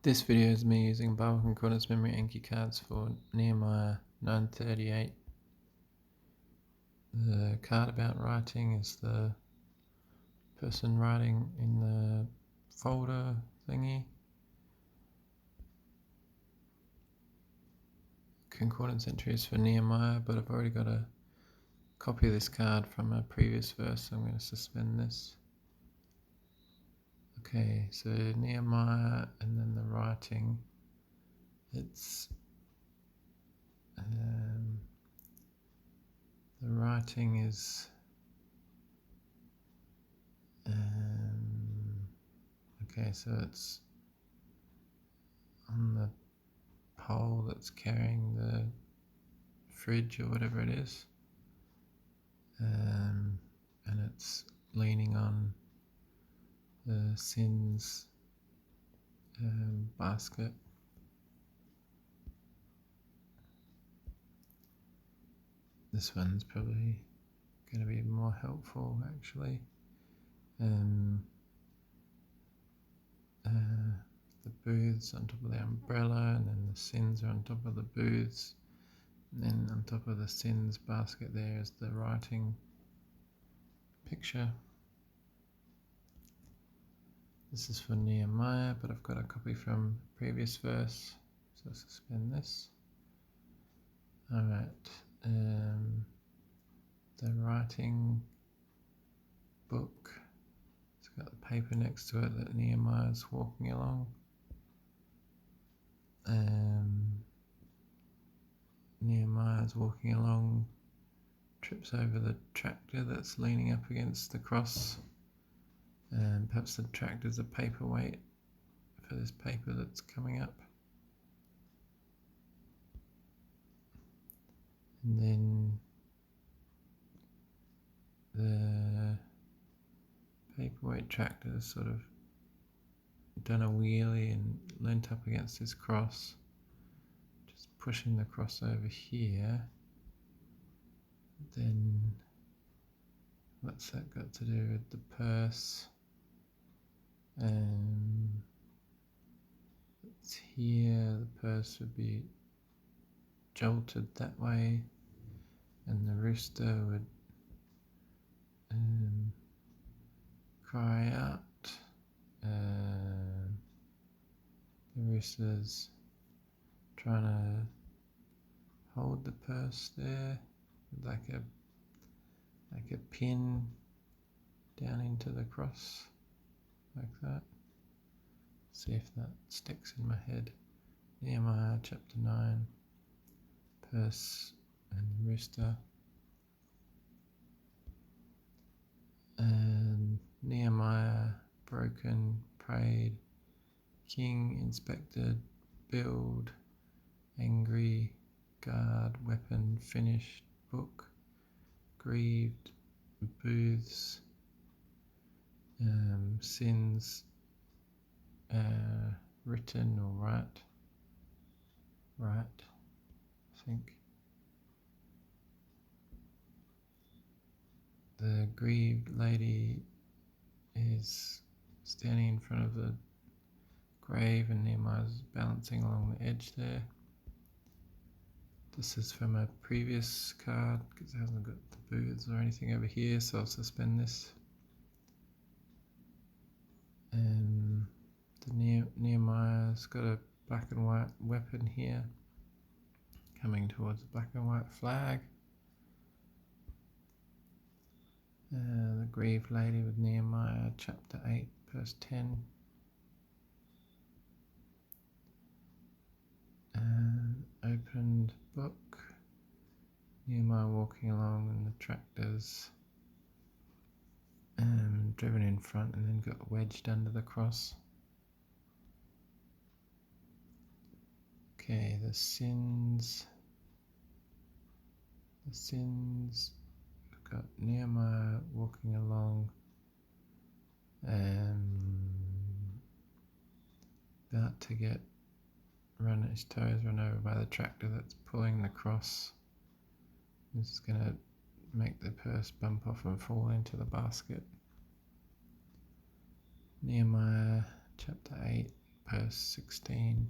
This video is me using Bible Concordance Memory Anki cards for Nehemiah 9:38. The card about writing is the person writing in the folder thingy. Concordance entry is for Nehemiah, but I've already got a copy of this card from a previous verse, so I'm going to suspend this. Okay, so Nehemiah and then the writing. It's the writing is okay, so it's on the pole that's carrying the fridge or whatever it is, and it's leaning on the sins basket. This one's probably going to be more helpful actually. The booths on top of the umbrella, and then the sins are on top of the booths, and then on top of the sins basket there is the writing picture. This is for Nehemiah, but I've got a copy from previous verse, so suspend this. Alright, the writing book, it's got the paper next to it that Nehemiah's walking along. Nehemiah's walking along, trips over the tractor that's leaning up against the cross, and perhaps the tractor's a paperweight for this paper that's coming up. And then the paperweight tractor has sort of done a wheelie and leant up against his cross, just pushing the cross over here. Then what's that got to do with the purse? It's here, the purse would be jolted that way, and the rooster would cry out. The rooster's trying to hold the purse there, like a pin down into the cross, like that. See if that sticks in my head. Nehemiah chapter 9, purse and rooster. And Nehemiah broken, prayed, king inspected, build, angry, guard, weapon, finished, book, grieved, booths, sins, written or right, I think. The grieved lady is standing in front of the grave, and Nehemiah's balancing along the edge there. This is from a previous card because it hasn't got the booths or anything over here, so I'll suspend this. And Nehemiah's got a black and white weapon here, coming towards the black and white flag. The grieved lady with Nehemiah chapter 8 verse 10. Opened book, Nehemiah walking along, and the tractors driven in front and then got wedged under the cross. Okay, the sins, we've got Nehemiah walking along, about to get his toes run over by the tractor that's pulling the cross. This is going to make the purse bump off and fall into the basket. Nehemiah chapter 8, purse 16.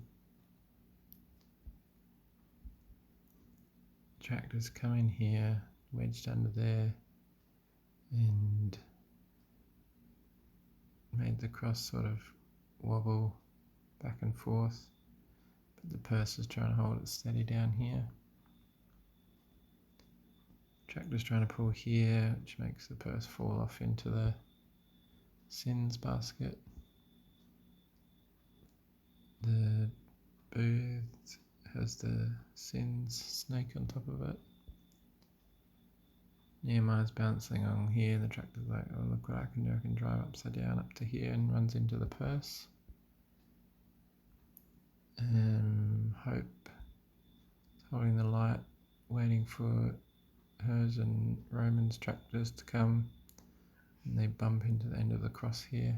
Tractors come in here, wedged under there, and made the cross sort of wobble back and forth, but the purse is trying to hold it steady down here. Tractor's trying to pull here, which makes the purse fall off into the sins basket. The booth has the sins snake on top of it. Nehemiah's bouncing on here. The tractor's like, oh, look what I can do. I can drive upside down up to here, and runs into the purse. Hope is holding the light, waiting for hers and Roman's tractors to come, and they bump into the end of the cross here.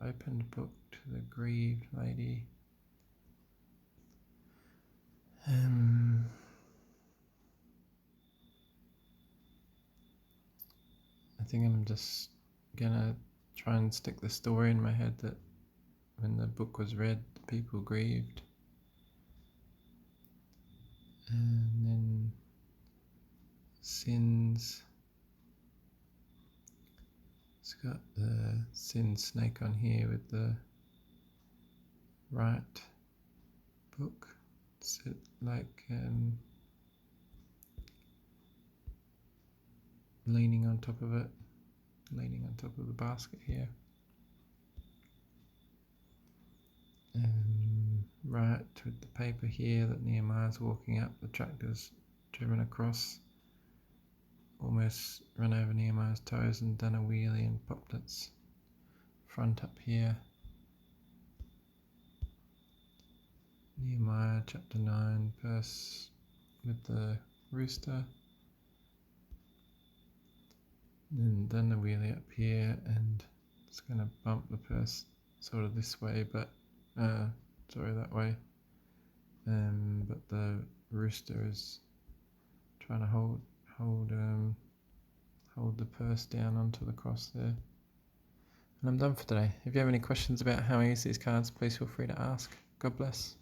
Opened book to the grieved lady. I think I'm just gonna try and stick the story in my head that when the book was read, people grieved. And then sins. It's got the sin snake on here with the right book. It's like leaning on top of it, leaning on top of the basket here. Right with the paper here that Nehemiah's walking up, the tractor's driven across, almost run over Nehemiah's toes and done a wheelie and popped its front up here. Nehemiah chapter 9 verse with the rooster. Then done the wheelie up here, and it's going to bump the purse sort of this way, but that way. But the rooster is trying to hold the purse down onto the cross there. And I'm done for today. If you have any questions about how I use these cards, please feel free to ask. God bless.